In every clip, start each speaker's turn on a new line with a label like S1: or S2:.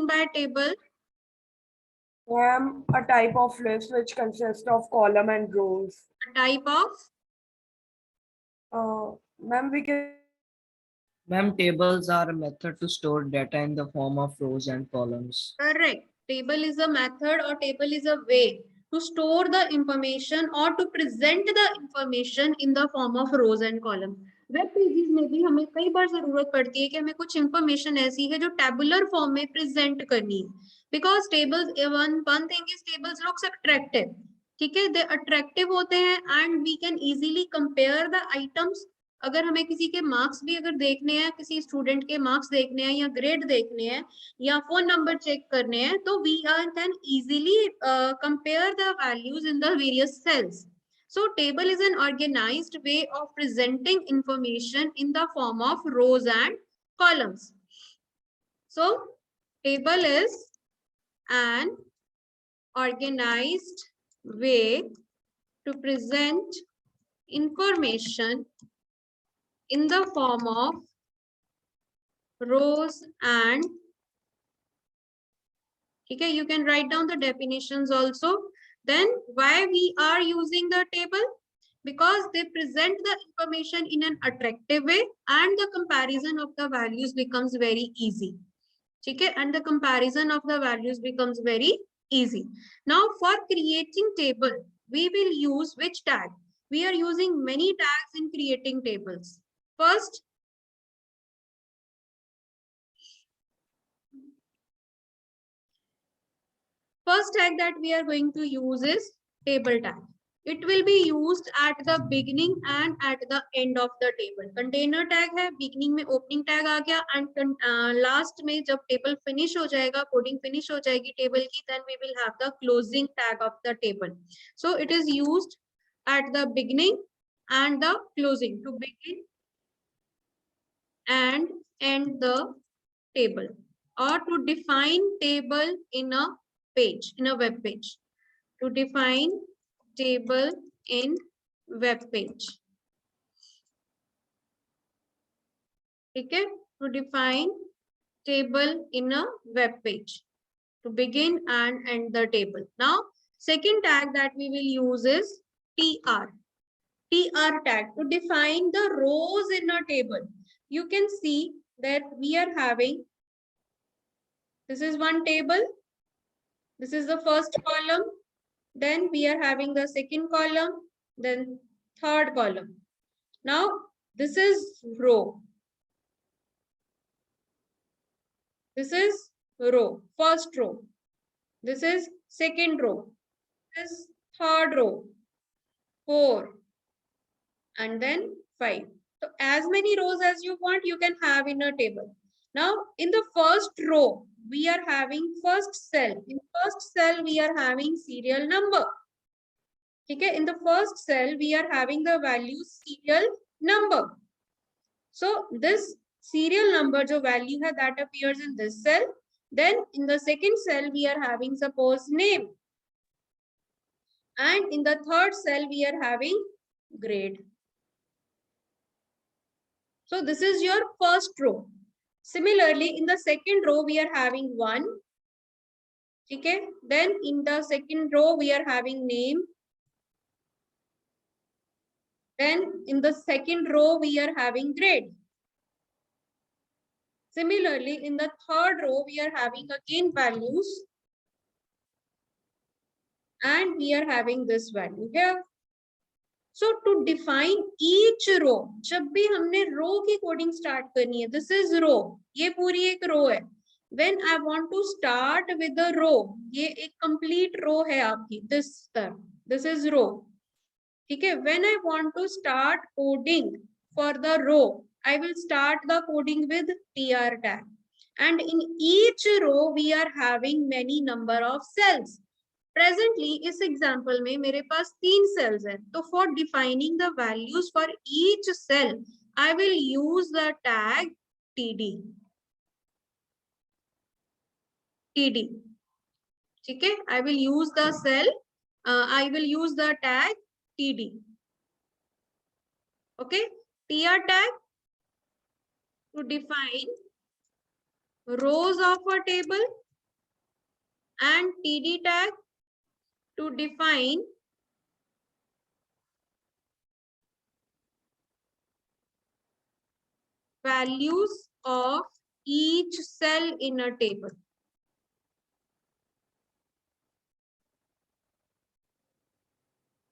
S1: by table?
S2: A type of list which consists of column and rows.
S1: A type of?
S2: Ma'am, we can.
S3: Ma'am, tables are a method to store data in the form of rows and columns.
S1: Correct. Table is a method or table is a way to store the information or to present the information in the form of rows and columns. Web pages में भी हमें कई बार जरूरत पड़ती है कि हमें कुछ इंफॉर्मेशन ऐसी है जो टेबुलर फॉर्म में प्रेजेंट करनी है because tables one thing is tables looks attractive ठीक है दे अट्रैक्टिव होते हैं and we can easily compare the items अगर हमें किसी के मार्क्स भी अगर देखने हैं किसी स्टूडेंट के मार्क्स देखने हैं या ग्रेड देखने हैं या फोन नंबर चेक करने हैं तो we can easily compare the values in the various cells. So table is an organized way of presenting information in the form of rows and columns. So table is an organized way to present information in the form of rows and okay, you can write down the definitions also. Then why we are using the table? Because they present the information in an attractive way and the comparison of the values becomes very easy. Okay, and the comparison of the values becomes very easy. Now for creating table, we will use which tag? We are using many tags in creating tables. First tag that we are going to use is table tag. It will be used at the beginning and at the end of the table. Container tag है, beginning में opening tag आ गया and last में जब table finish हो जाएगा, coding finish हो जाएगी table की, then we will have the closing tag of the table. So it is used at the beginning and the closing to begin and end the table or to define table in a page, in a web page. To define table in web page. Okay, to define table in a web page. To begin and end the table. Now, second tag that we will use is TR. TR tag to define the rows in a table. You can see that we are having, this is one table. This is the first column. Then we are having the second column, then third column. Now, this is row. This is row, first row. This is second row. This is third row, 4, and then 5. So as many rows as you want, you can have in a table. Now, in the first row, we are having first cell. In first cell, we are having serial number. Okay, in the first cell, we are having the value serial number. So this serial number, jo value hai, that appears in this cell. Then in the second cell, we are having suppose name. And in the third cell, we are having grade. So this is your first row. Similarly, in the second row, we are having 1. Okay. Then in the second row, we are having name. Then in the second row, we are having grade. Similarly, in the third row, we are having again values. And we are having this value here. So to define each row, जब भी हमने row की coding start करनी है, this is row, ये पूरी एक row है. When I want to start with the row, ये एक complete row है आपकी, this is row. ठीक है? When I want to start coding for the row, I will start the coding with TR tag. And in each row, we are having many number of cells. Presently, इस example में मेरे पास 3 cells हैं. तो for defining the values for each cell, I will use the tag TD. TD. ठीक है? I will use the I will use the tag TD. Okay? TR tag to define rows of a table and td tag to define values of each cell in a table.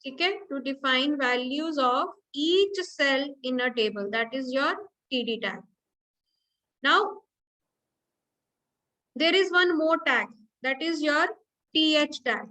S1: Okay, to define values of each cell in a table, that is your td tag. Now there is one more tag, that is your th tag.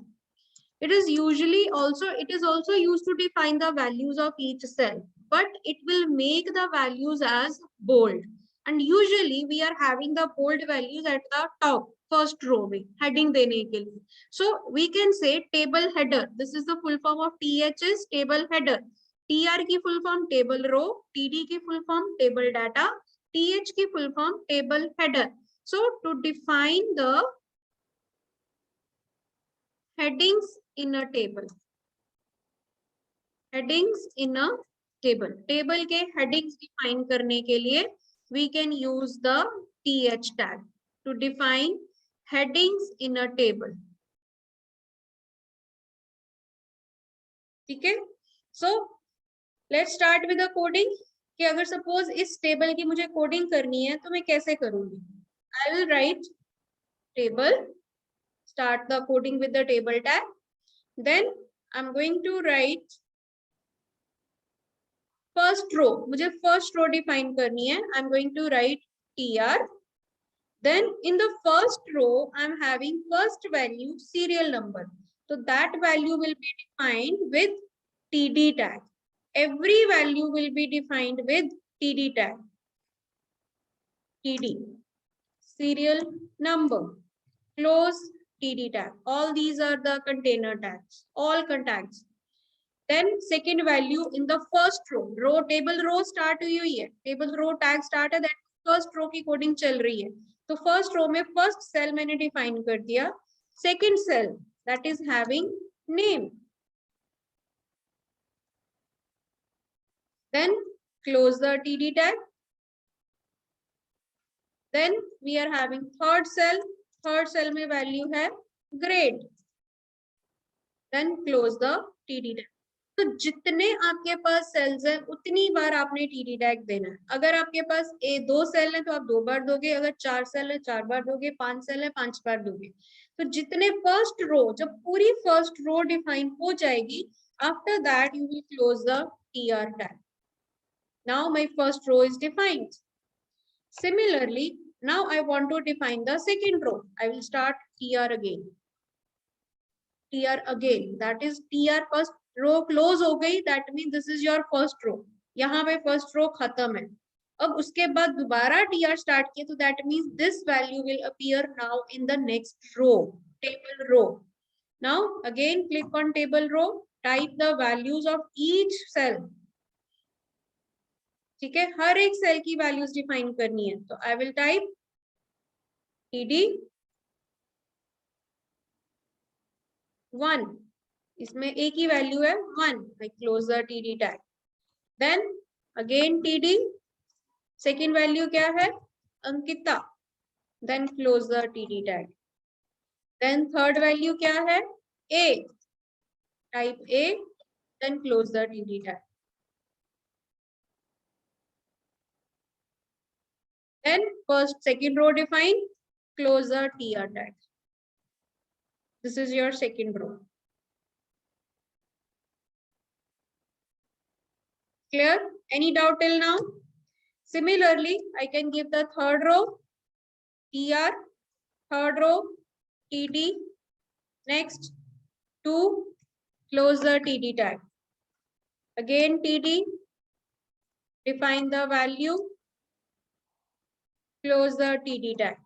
S1: It is also used to define the values of each cell, but it will make the values as bold. And usually we are having the bold values at the top, first row में, heading देने के लिए. So we can say table header. This is the full form of TH is table header. TR की full form table row, TD की full form table data, TH की full form table header. So to define the headings in a table. Headings in a table. Table के headings define करने के लिए we can use the th tag to define headings in a table. ठीक है? So let's start with the coding. कि अगर suppose इस table की मुझे coding करनी है तो मैं कैसे करूँगी? I will write table. Start the coding with the table tag. Then I'm going to write first row. मुझे first row define करनी है. I'm going to write tr. Then in the first row, I'm having first value serial number. So that value will be defined with td tag. Every value will be defined with td tag. Td serial number, close td tag. All these are the container tags, all contacts. Then second value in the first row table row start हुई हुई है, table row tag start है, that first row की coding चल रही है. तो first row में first cell मैंने define कर दिया, second cell that is having name. Then close the td tag. Then we are having third cell में value है grade. Then close the td tag. तो जितने आपके पास सेल्स हैं उतनी बार आपने टीडी टैग देना है. अगर आपके पास दो सेल है तो आप 2 बार दोगे, अगर 4 सेल है 4 बार दोगे, 5 सेल है 5 बार दोगे. तो जितने फर्स्ट रो, जब पूरी फर्स्ट रो डिफाइन हो जाएगी, after that you will close the TR tag. Now my first row is defined. Similarly now I want to define the second row. I will start tr again. That is tr first row close हो गई, that mean this is your first row. यहाँ पे first row खत्म है. अब उसके बाद दोबारा टीआर स्टार्ट किया, तो that means this value will appear now in the next row, table row. Now again click on table row, type the values of each cell. ठीक है, हर एक सेल की वैल्यूज डिफाइन करनी है. तो आई विल टाइप टीडी 1. इसमें एक ही value है 1. I close the TD tag. Then again TD. Second value क्या है? Ankita. Then close the TD tag. Then third value क्या है? A. Type A. Then close the TD tag. Then second row define. Close the TR tag. This is your second row. Clear? Any doubt till now? Similarly, I can give the third row TR, third row TD, next 2, close the TD tag. Again TD, define the value, close the TD tag.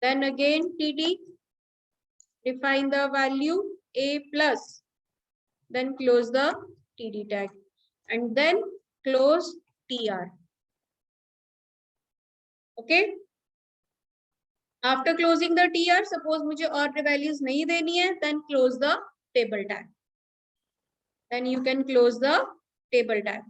S1: Then again TD, define the value A plus, then close the TD tag. And then close TR. Okay. After closing the TR, suppose मुझे और values नहीं देनी है, then close the table tag. Then you can close the table tag.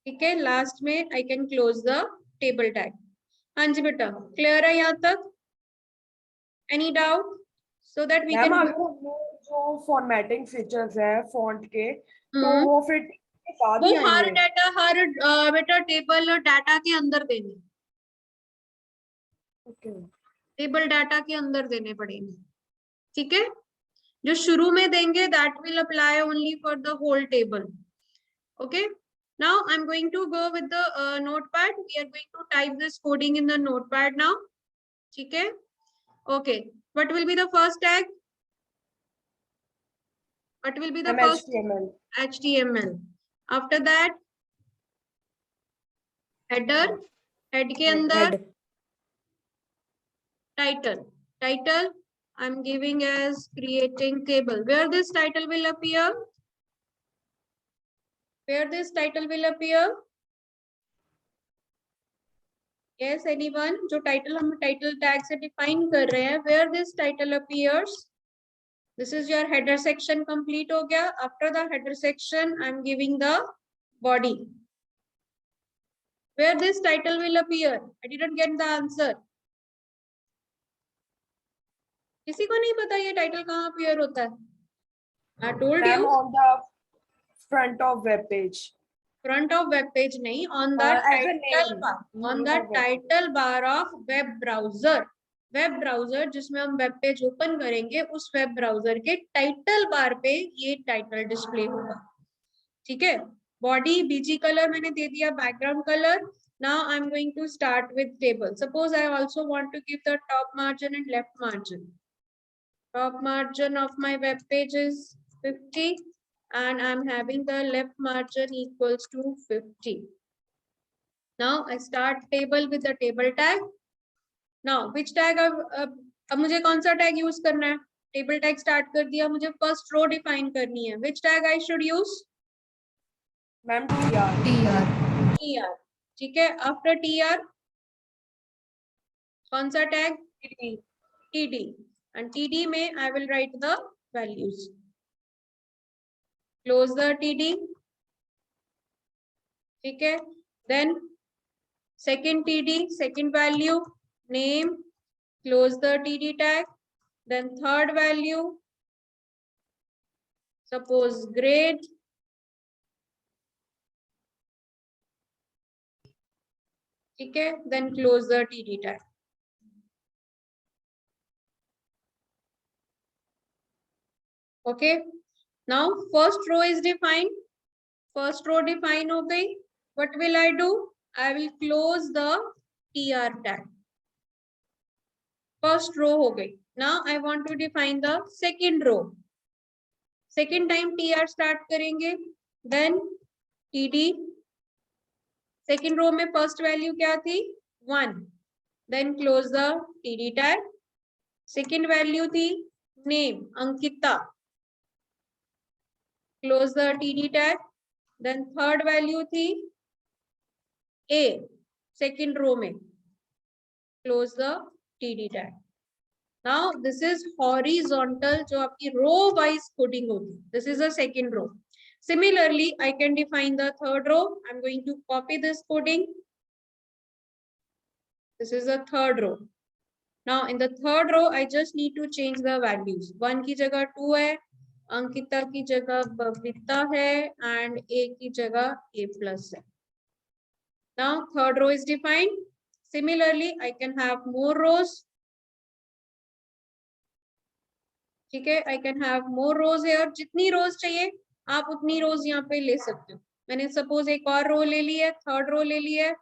S1: ठीक है, last में I can close the table tag. हाँ जी बेटा, क्लियर है यहाँ तक? Any doubt? So that we
S2: ma'am
S1: can.
S2: अगर हमने जो फॉर्मेटिंग फीचर्स है फॉन्ट के, तो वो फिर के साथ
S1: वो
S2: ही
S1: हर
S2: आएंगे?
S1: डाटा, हर बेटा टेबल और डाटा के अंदर देने,
S2: ओके।
S1: टेबल डाटा के अंदर देने पड़ेंगे। ठीक है, जो शुरू में देंगे that will apply only for the whole table. Okay, now I'm going to go with the notepad. We are going to type this coding in the notepad now. ठीक है, okay, what will be the first tag? What will be the
S2: ma'am
S1: first?
S2: HTML।
S1: HTML. After that header, head के अंदर
S2: head.
S1: title, title I'm giving as creating table. Where this title will appear? Where this title will appear? Yes, anyone? जो title हम title tag से define कर रहे हैं, where this title appears? This is your header section complete हो गया. After the header section, I'm giving the body. Where this title will appear? I didn't get the answer. किसी को नहीं पता ये title कहाँ appear होता है? I told
S2: ma'am
S1: you.
S2: On the front of web page.
S1: Front of web page नहीं, on the
S2: as a
S1: title
S2: name,
S1: bar, on
S2: name
S1: the
S2: of web page.
S1: title bar of web browser. Web browser जिसमें हम web page open करेंगे, उस web browser के title bar पे ये title display होगा। ठीक है, बॉडी बीजी कलर मैंने दे दिया, background colour. Now I am going to start with table. Suppose I also want to give the top margin and left margin. Top margin of my web page is 50 and I'm having the left margin equals to 50. Now I start table with the table tag. Now which tag अब मुझे कौन सा tag use करना है? Table tag start कर दिया, मुझे first row define करनी है। which tag I should use?
S2: Ma'am TR।
S1: tr। ठीक है, आफ्टर tr कौन सा टैग? td। and td में I will write the values. Close the td। ठीक है, then second td, second value, name, close the td tag, then third value, suppose grade, ठीक है, then close the td tag. Okay, now first row is defined, first row define हो गई। what will I do? I will close the tr tag। first row हो गई। now I want to define the second row। second time tr start करेंगे, then td। second row में first value क्या थी? 1। then close the td tag। second value थी name Ankita, close the td tag। then third value थी a, second row में, close the td tag। now this is horizontal जो आपकी row wise coding होगी, this is the second row। similarly I can define the third row। I'm going to copy this coding। this is the third row। now in the third row I just need to change the values। 1 की जगह 2 है, अंकिता की जगह बबीता है, and a की जगह a plus है। now third row is defined। similarly I can have more rows। ठीक है, I can have more rows here। जितनी rows चाहिए आप उतनी rows यहाँ पे ले सकते हो। मैंने suppose एक और row ले ली है, third row ले ली है।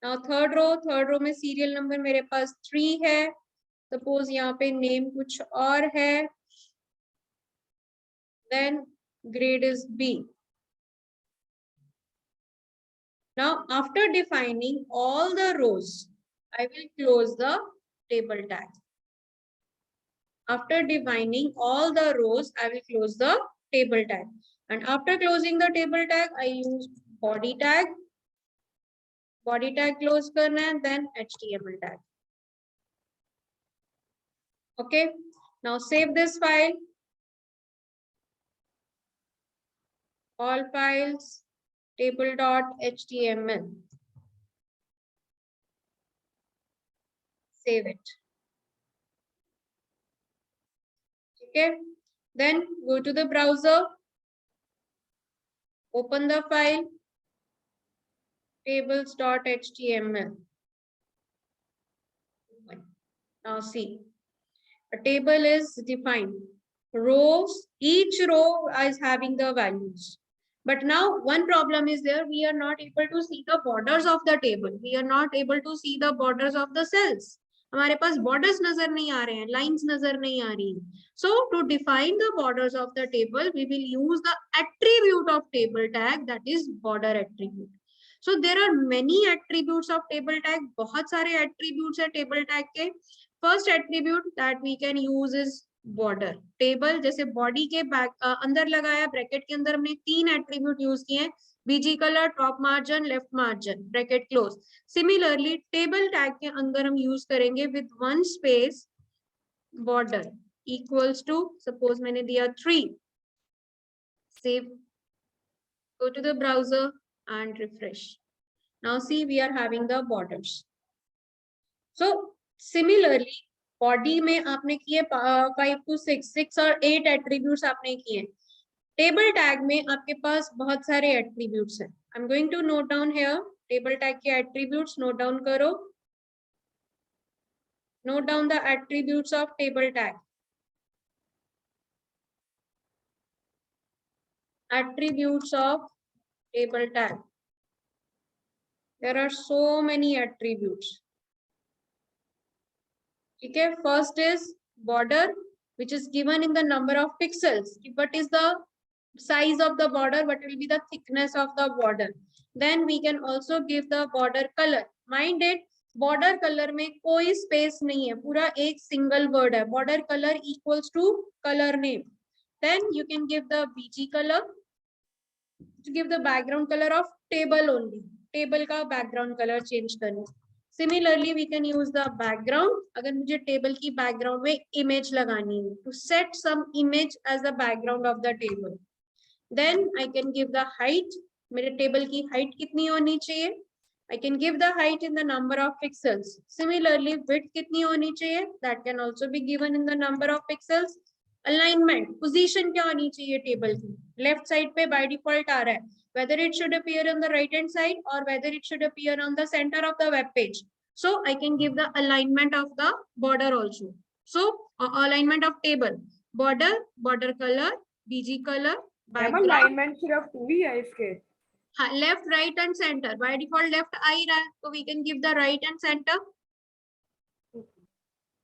S1: now third row में serial number मेरे पास 3 है। suppose यहाँ पे name कुछ और है, then grade is B। now after defining all the rows I will close the table tag। after defining all the rows I will close the table tag, and after closing the table tag I use body tag। body tag close करना है, then html tag। okay, now save this file। all files, table.html. Save it. Okay. Then go to the browser, open the file, tables.html. Now see, a table is defined. Rows, each row is having the values. But now one problem is there, we are not able to see the borders of the table. We are not able to see the borders of the cells. हमारे पास borders नजर नहीं आ रहे हैं, lines नजर नहीं आ रही. So to define the borders of the table, we will use the attribute of table tag, that is border attribute. So there are many attributes of table tag. बहुत सारे attributes है table tag के. First attribute that we can use is border. Table जैसे body के back अंदर लगाया, bracket के अंदर हमने 3 एट्रीब्यूट यूज किए हैं, BG colour, top margin, left margin, bracket close. Similarly table tag के अंदर हम यूज करेंगे with 1 space border equals to, suppose मैंने दिया 3. Save, go to the browser and refresh. Now see, we are having the borders. So similarly body में आपने किए 5 to 6 और 8 एट्रीब्यूट्स आपने किए. टेबल टैग में आपके पास बहुत सारे एट्रीब्यूट्स हैं. I am going to note down here table tag के एट्रीब्यूट्स. नोट डाउन करो, note down the attributes of table tag. Attributes of table tag. There are so many attributes. Okay, first is border, which is given in the number of pixels. What is the size of the border? What will be the thickness of the border? Then we can also give the border color. Mind it, border color में कोई space नहीं है, पूरा एक single word है. Border color equals to color name. Then you can give the BG color to give the background color of table only. Table का background color change करना. Similarly, we can use the background. अगर मुझे table की background में image लगानी है, to set some image as the background of the table. Then I can give the height. मेरे table की height कितनी होनी चाहिए? I can give the height in the number of pixels. Similarly, width कितनी होनी चाहिए? That can also be given in the number of pixels. Alignment, position क्या होनी चाहिए table की? Left side पे by default आ रहा है. Whether it should appear on the right hand side or whether it should appear on the center of the web page. So I can give the alignment of the border also. So alignment of table, border, border color, BG color, background.
S2: alignment सिर्फ 2 ही है इसके.
S1: Left, right and center. By default left आ ही रहा है, so we can give the right and center.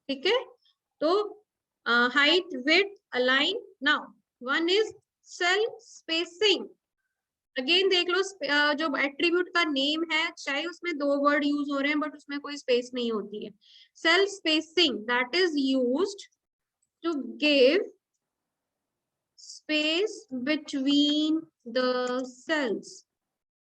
S1: ठीक है, तो height, width, align. Now one is cell spacing. Again देख लो, जो एट्रीब्यूट का नेम है, चाहे उसमें 2 वर्ड यूज हो रहे हैं बट उसमें कोई स्पेस नहीं होती है. Cell spacing, that is used to give space between the cells.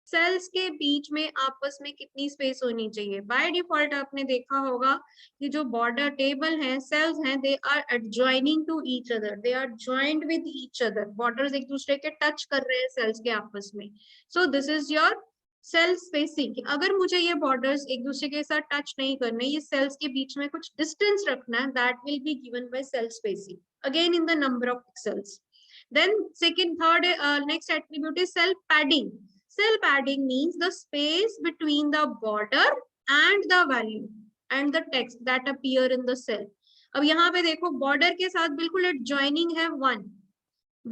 S1: Cells के बीच में आपस में कितनी स्पेस होनी चाहिए? बाय डिफॉल्ट आपने देखा होगा कि जो बॉर्डर टेबल है, सेल्स हैं, they are adjoining to each other, they are joined with each other. Borders एक दूसरे के टच कर रहे हैं सेल्स के आपस में. So this is your cell spacing. अगर मुझे ये बॉर्डर्स एक दूसरे के साथ टच नहीं करने, ये सेल्स के बीच में कुछ डिस्टेंस रखना है, that will be given by cell spacing, again in the number of pixels. Then second, third, next attribute is cell padding. Cell padding means the space between the border and the value and the text that appear in the cell. अब यहाँ पे देखो, border के साथ बिल्कुल adjoining है 1.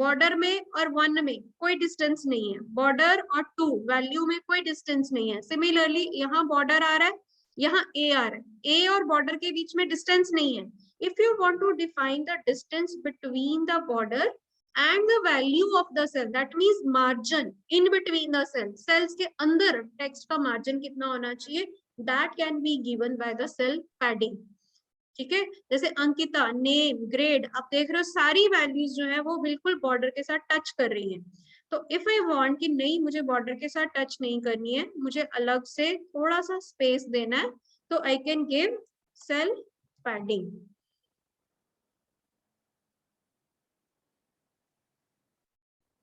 S1: border में और 1 में कोई distance नहीं है. border और 2 value में कोई distance नहीं है. Similarly यहाँ border आ रहा है, यहाँ A आ रहा है. A और border के बीच में distance नहीं है. If you want to define the distance between the border and the value of the cell, that means margin in between the cells, cells के अंदर text का margin कितना होना चाहिए, that can be given by the cell padding. ठीक है, जैसे Ankita, name, grade, आप देख रहे हो सारी वैल्यूज जो है वो बिल्कुल बॉर्डर के साथ टच कर रही है. तो इफ आई वांट कि नहीं, मुझे बॉर्डर के साथ टच नहीं करनी है, मुझे अलग से थोड़ा सा स्पेस देना है, तो I can give cell padding.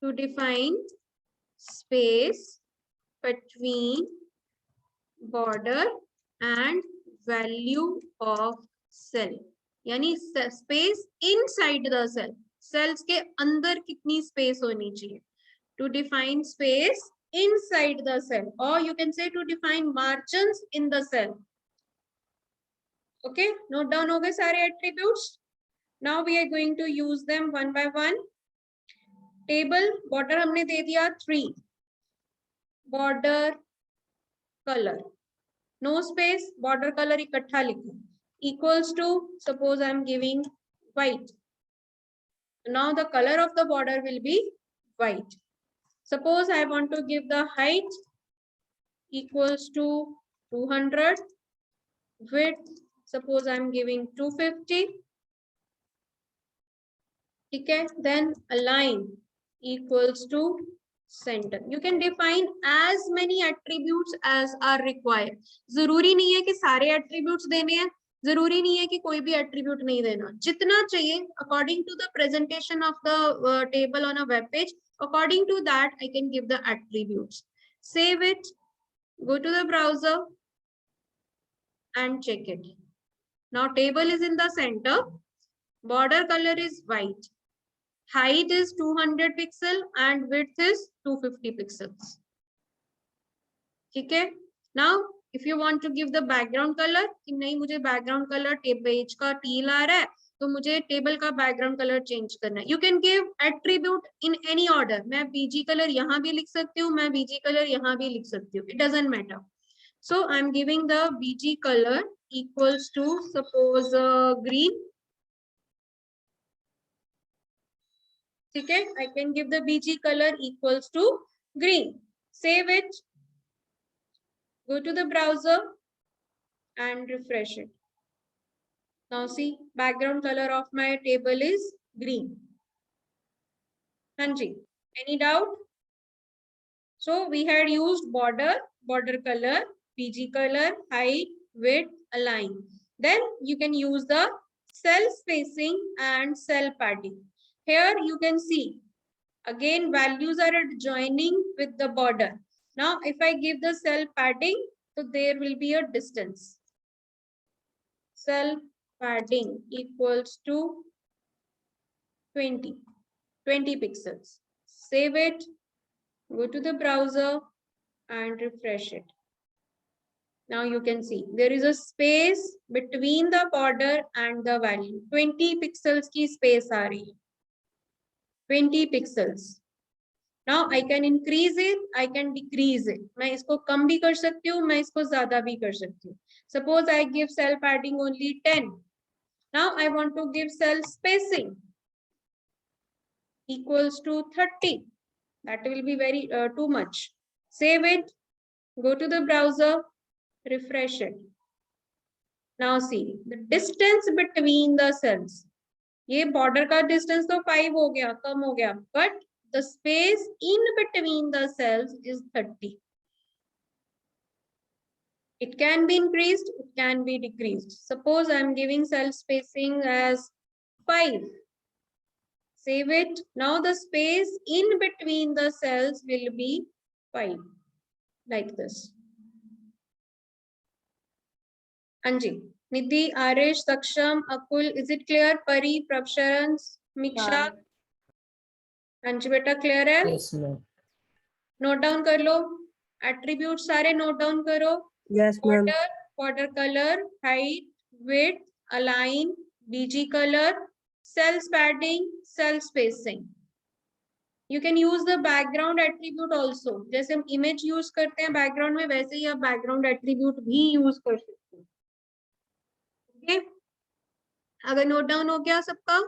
S1: To define space between border and value of cell, यानी space inside the cell, cells के अंदर कितनी space होनी चाहिए, to define space inside the cell, or you can say to define margins in the cell. Okay, note down हो गए सारे attributes. Now we are going to use them one by one. Table border हमने दे दिया 3, border color, no space, border color इकट्ठा लिखो, equals to, suppose I am giving white. Now the color of the border will be white. Suppose I want to give the height equals to 200, width suppose I am giving 250. Okay, then align equals to center. You can define as many attributes as are required. जरूरी नहीं है कि सारे attributes देने हैं, जरूरी नहीं है कि कोई भी attribute नहीं देना, जितना चाहिए according to the presentation of the table on a web page, according to that I can give the attributes. Save it, go to the browser and check it. Now table is in the center, border color is white, height is 200 pixel and width is 250 pixels. Okay, now if you want to give the background color, कि नहीं मुझे background color page का teal आ रहा है तो मुझे table का background color change करना है, you can give attribute in any order. मैं BG color यहाँ भी लिख सकती हूँ, मैं BG color यहाँ भी लिख सकती हूँ, it doesn't matter. So I'm giving the BG color equals to suppose green. Okay, I can give the BG color equals to green. Save it, go to the browser and refresh it. Now see, background color of my table is green. Hanji, any doubt? So we had used border, border color, BG color, height, width, align. Then you can use the cell spacing and cell padding. Here you can see, again values are adjoining with the border. Now if I give the cell padding, so there will be a distance. Cell padding equals to 20 pixels. Save it, go to the browser and refresh it. Now you can see there is a space between the border and the value. 20 pixels की space आ रही है. 20 pixels. Now I can increase it, I can decrease it. मैं इसको कम भी कर सकती हूँ, मैं इसको ज़्यादा भी कर सकती हूँ. Suppose I give cell padding only 10. Now I want to give cell spacing equals to 30. That will be very too much. Save it, go to the browser, refresh it. Now see the distance between the cells. ये border का distance तो 5 हो गया, कम हो गया, but the space in between the cells is 30. It can be increased, it can be decreased. Suppose I am giving cell spacing as 5. Save it. Now the space in between the cells will be 5, like this. Anji, Nidhi, Arish, Saksham, Akul, is it clear? Pari, Prabsharan, Miksha? Anji beta clear hai?
S3: Yes, ma'am.
S1: Note down कर लो. Attributes सारे note down करो.
S2: Yes, ma'am.
S1: Border color, height, width, align, BG color, cell padding, cell spacing. You can use the background attribute also. जैसे हम image use करते हैं background में, वैसे ही आप background attribute भी use कर सकते हैं. Okay? अगर note down हो गया सबका,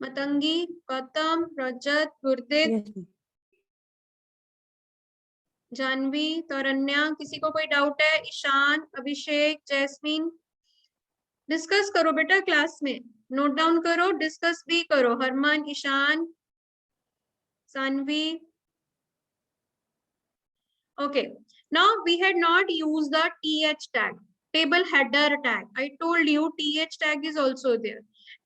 S1: मतंगी, गौतम, रजत, गुरदीप,
S2: Yes,
S1: जानवी, तरन्या, किसी को कोई डाउट है? ईशान, अभिषेक, जैस्मीन, डिस्कस करो बेटा क्लास में, नोट डाउन करो, डिस्कस भी करो. Harman, Ishan, Saanvi. Okay, now we had not used the th tag, table header tag. I told you th tag is also there.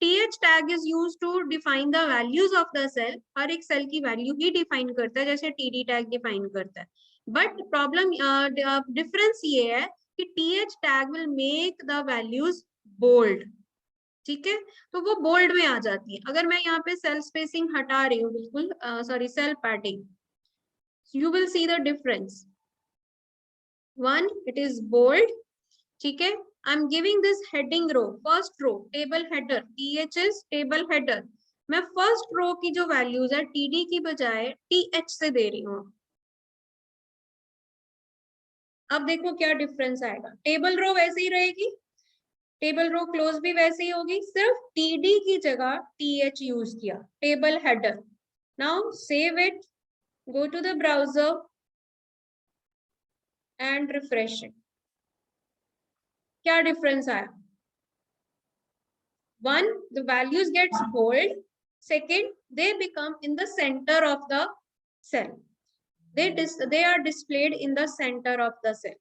S1: th tag is used to define the values of the cell. हर एक cell की value ही define करता है जैसे td tag define करता है. But problem difference ये है कि th tag will make the values bold. ठीक है, तो वो बोल्ड में आ जाती है. अगर मैं यहाँ पे सेल स्पेसिंग हटा रही हूँ बिल्कुल, sorry cell padding, you will see the difference. One, it is bold. ठीक है, I'm giving this heading row, first row, table header, th is table header. मैं फर्स्ट रो की जो वैल्यूज है td की बजाय th से दे रही हूँ. अब देखो क्या डिफरेंस आएगा. टेबल रो वैसे ही रहेगी, टेबल रो क्लोज भी वैसे ही होगी, सिर्फ td की जगह th यूज किया. Table header. Now save it, go to the browser and refresh it. क्या डिफरेंस आया? One, the values gets bold. Second, they become in the center of the cell. They are displayed in the center of the cell.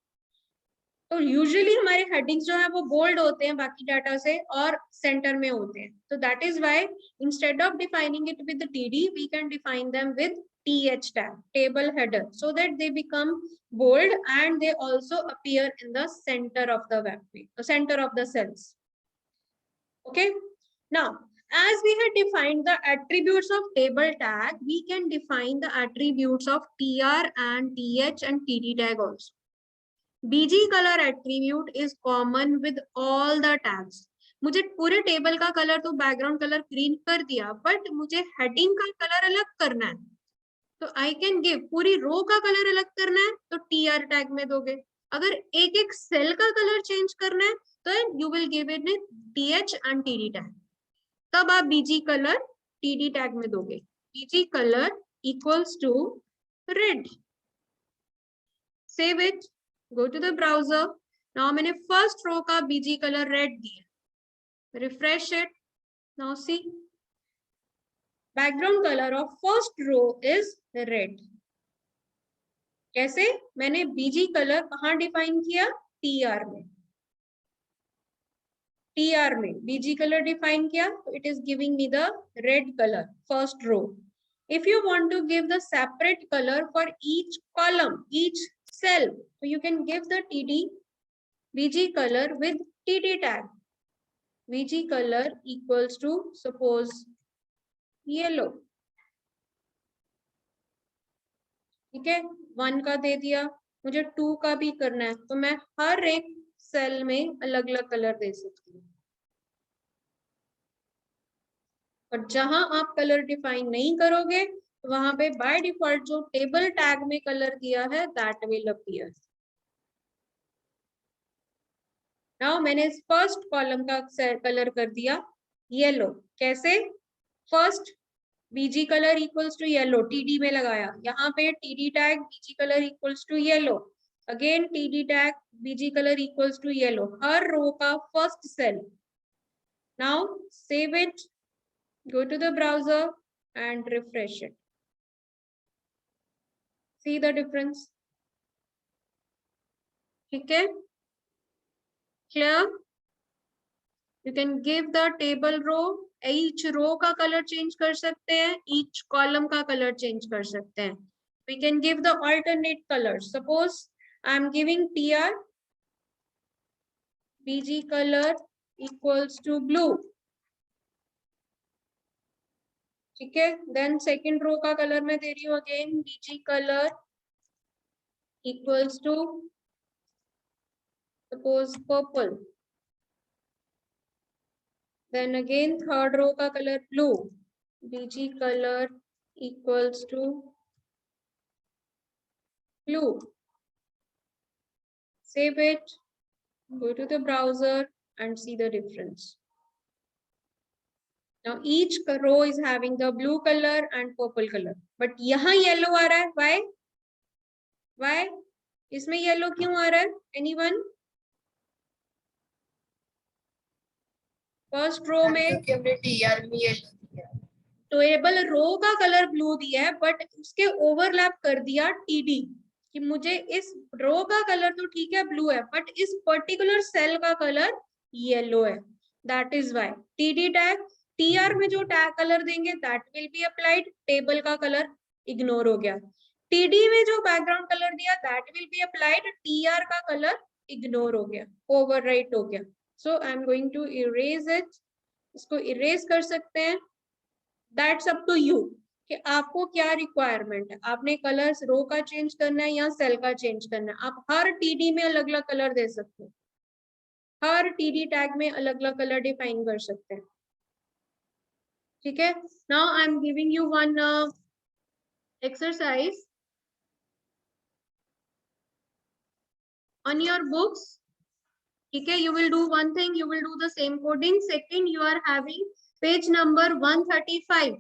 S1: तो usually हमारे headings जो है वो bold होते हैं बाकी डाटा से और सेंटर में होते हैं. तो that is why instead of defining it with TD we can define them with th tag, table header, so that they become bold and they also appear in the center of the web page, the center of the cells. Okay, now as we had defined the attributes of table tag, we can define the attributes of tr and th and td tag also. bg color attribute is common with all the tags. मुझे पूरे table का colour तो background colour green कर दिया, but मुझे heading का colour अलग करना है, तो आई कैन गिव. पूरी रो का कलर अलग करना है तो tr टैग में दोगे. अगर एक एक सेल का कलर चेंज करना है तो you will give it th and td tag. तब आप bg कलर td टैग में दोगे. bg colour equals to red. Save it, go to the browser. Now मैंने फर्स्ट रो का bg कलर रेड दिया. Refresh it. Now see, background color of first row is red. कैसे? मैंने bg colour कहाँ define किया? tr में. tr में bg colour define किया तो it is giving me the red color first row. If you want to give the separate color for each column, each cell, so you can give the td bg color with td tag. bg color equals to suppose yellow. ठीक है, 1 का दे दिया, मुझे 2 का भी करना है तो मैं हर एक सेल में अलग अलग कलर दे सकती हूँ. और जहां आप कलर डिफाइन नहीं करोगे वहां पे बाय डिफॉल्ट जो टेबल टैग में कलर दिया है दैट विल अपीयर. नाउ मैंने फर्स्ट कॉलम का कलर कर दिया येलो. कैसे? First bg colour equals to yellow, td में लगाया, यहाँ पे td tag bg colour equals to yellow, again td tag bg colour equals to yellow, हर रो का first cell. Now save it, go to the browser and refresh it. See the difference? ठीक है, clear? You can give the table row, each row का color change कर सकते हैं, each column का color change कर सकते हैं. We can give the alternate colors. Suppose I am giving tr bg color equals to blue. ठीक है, then second row का color मैं दे रही हूँ again bg color equals to suppose purple. Then again third row का color blue, bg color equals to blue. Save it, go to the browser and see the difference. Now each row is having the blue color and purple color, but यहाँ yellow आ रहा है. Why? Why? इसमें yellow क्यों आ रहा है? Anyone? First row में table रो का colour blue दिया है बट उसके ओवरलैप कर दिया टीडी कि मुझे इस रो का कलर तो ठीक है ब्लू है बट इस पर्टिकुलर सेल का कलर येलो है. That is why TD tag, TR में जो टैग कलर देंगे that will be applied, table का कलर इग्नोर हो गया। TD में जो बैकग्राउंड कलर दिया that will be applied, TR का कलर इग्नोर हो गया, ओवरराइट हो गया। So I am going to erase it, इसको इरेज कर सकते हैं। दैट्स अप टू यू कि आपको क्या रिक्वायरमेंट है, आपने कलर्स रो का चेंज करना है या सेल का चेंज करना है। आप हर TD में अलग अलग कलर दे सकते हो, हर TD टैग में अलग अलग कलर डिफाइन कर सकते हैं, ठीक है। Now I am giving you one exercise on your books, ठीक है। You will do one thing, you will do the same coding. Second, you are having page number 135,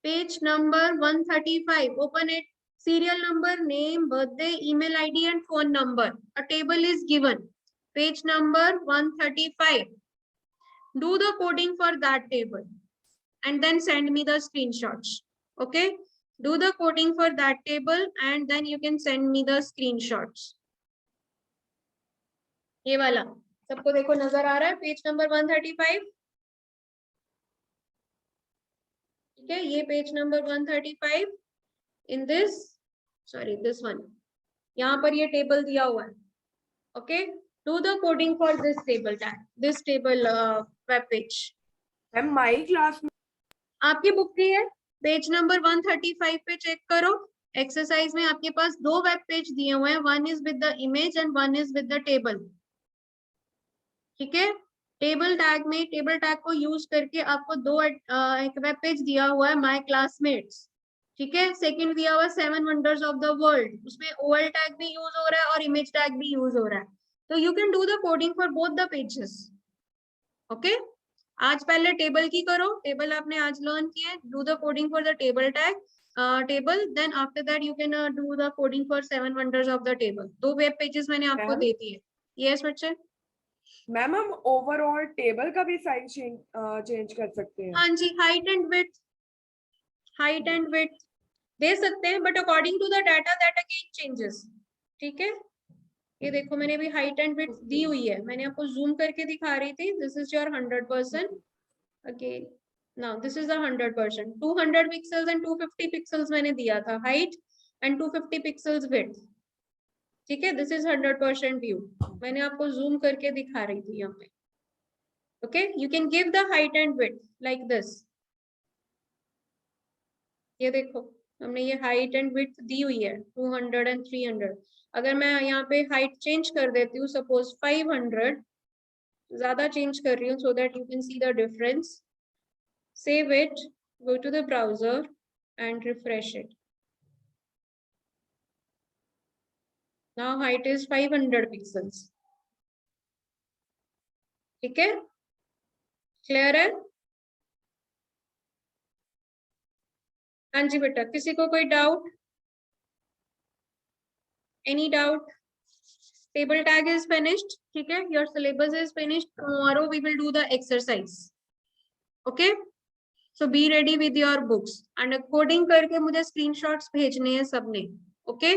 S1: page number 135, open it. Serial number, name, birthday, email ID and phone number, a table is given, page number 135. Do the coding for that table and then send me the screenshots, okay? Do the coding for that table and then you can send me the screenshots. ये वाला सबको देखो नजर आ रहा है, page number 135, ठीक है। ये page number 135 in this, sorry this one, यहाँ पर ये टेबल दिया हुआ है, okay. Do the coding for this table tag, this table web page.
S2: Ma'am my class में
S1: आपकी बुक की है, पेज नंबर 135 पे चेक करो। एक्सरसाइज में आपके पास दो वेब पेज दिए हुए हैं, one is with the image and one is with the table, ठीक है। टेबल टैग में, टेबल टैग को यूज करके आपको दो एक वेब पेज दिया हुआ है, माय क्लासमेट्स, ठीक है। सेकंड दिया हुआ है 7 वंडर्स ऑफ द वर्ल्ड, उसमें OL टैग भी यूज हो रहा है और इमेज टैग भी यूज हो रहा है। तो you can do the coding for both the pages, okay. आज पहले टेबल की करो, टेबल आपने आज लर्न किया, do the coding for the table tag table, then after that you can do the coding for 7 wonders of the table. दो web pages मैंने आपको दे दिए। यस बच्चे।
S2: मैम हम ओवरऑल टेबल का भी साइज चेंज कर सकते हैं?
S1: हाँ जी, height and width, height and width दे सकते हैं, but according to the data that again changes, ठीक है। ये देखो मैंने भी हाइट एंड विड्थ दी हुई है, मैंने आपको जूम करके दिखा रही थी। This is your 100%, again now this is the 100%, 200 pixels and 250 pixels मैंने दिया था हाइट एंड 250 पिक्सल्स विड्थ, ठीक है। दिस इज 100% व्यू, मैंने आपको जूम करके दिखा रही थी यहाँ पे, okay. You can give the height and width like this. ये देखो हमने ये हाइट एंड विड्थ दी हुई है 200 एंड 300। अगर मैं यहाँ पे हाइट चेंज कर देती हूँ, सपोज 500, ज्यादा चेंज कर रही हूँ so that you can see the difference. Save it, go to the browser and refresh it. Now height is 500 pixels, ठीक है। क्लियर है? हाँ जी बेटा, किसी को कोई doubt? Any doubt? Table tag is finished, ठीक है। Your syllabus is finished. Tomorrow we will do the exercise. Okay? So be ready with your books and coding करके मुझे screenshots भेजने हैं सबने. Okay?